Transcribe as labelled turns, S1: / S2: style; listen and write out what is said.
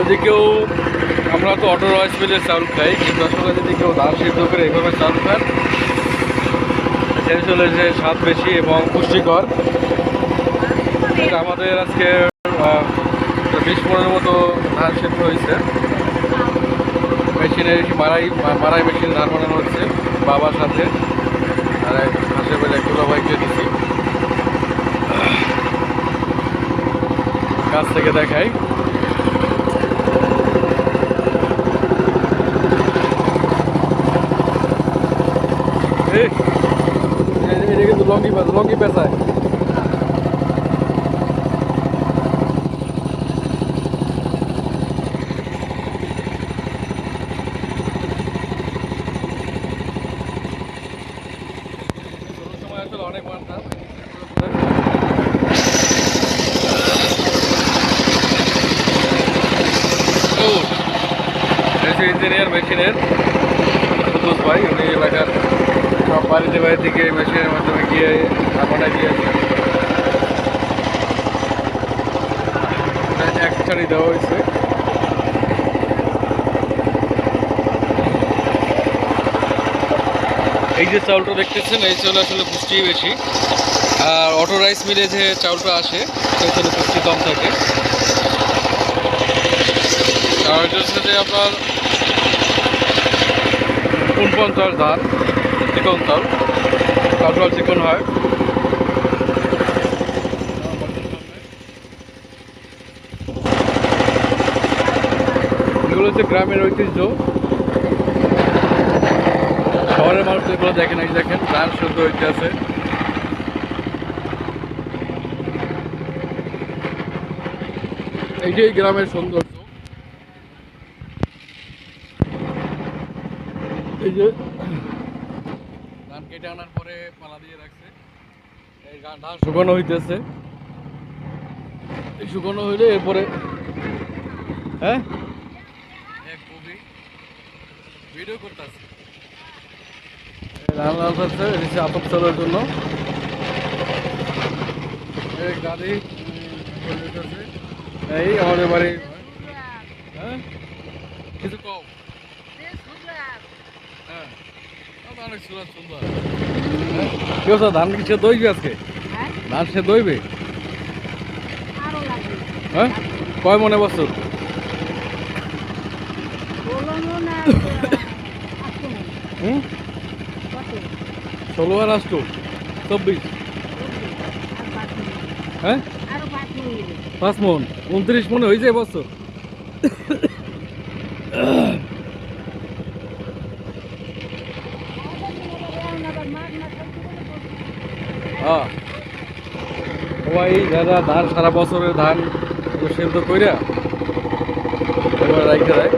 S1: যদি কেউ, আমরা তো অটো রাইস মিলের চাউল খাই, কিন্তু আসলে যদি কেউ ধান সিদ্ধ করে এইভাবে চাউল খান, আসলে যে স্বাদ বেশি এবং পুষ্টিকর। এটা আমাদের আজকে 20-15 মতো ধান সিদ্ধ হয়েছে। মেশিনে মারাই মেশিনে ধান বানানো হচ্ছে বাবার সাথে, আর এক হাসে বেলে একগুলো বাইকে দিচ্ছি। কাছ থেকে দেখাই, এটা কিন্তু লঙ্গি পেঁচায়। অনেক মানতাম ইঞ্জিনিয়ার মেশিনের সুন্দর ভাই, উনি এলাকার সব বাড়িতে গিয়ে মেশিনের মাধ্যমে গিয়ে বানায় দিয়েছে। একসারি দেওয়া হয়েছে। এই যে চাউলটা দেখতেছেন, এই চাউল আসলে পুষ্টি বেশি, আর অটো রাইস মিলে যে চাউলটা আসে সেখানে পুষ্টি কম থাকে। আর এটা হচ্ছে যে আপনার 49 ধান, চিকন চাউল চিকন হয়। এগুলো হচ্ছে গ্রামের ঐতিহ্য। শহরের মানুষ এগুলো দেখেন, এই দেখেন ধান শুদ্ধ হইতে আছে। এইটাই গ্রামের সৌন্দর্য। এই যে ধান কেটে আনার পরে পালা দিয়ে রাখছে, এই ধান শুকানো হইতেছে। এই শুকানো হইলে এরপরে হ্যাঁ এক কবি ভিডিও করতেছে, ধান আনতেছে এসে আতপ চালের জন্য। এই গাড়ি এই আমাদের বাড়ি। হ্যাঁ কিছু কম, হ্যাঁ অনেক সুন্দর। কি বলছো, ধান কি সে দইবে আজকে? ধান সে দইবে? হ্যাঁ কয় মনে বছর? 16 আর 8 24। হ্যাঁ 5 মন, 29 মনে হয়ে যায় বছর। হ্যাঁ সবাই যারা ধান সারা বছরের ধান সেদ্ধ কইরা এবার রাইখে দেয়।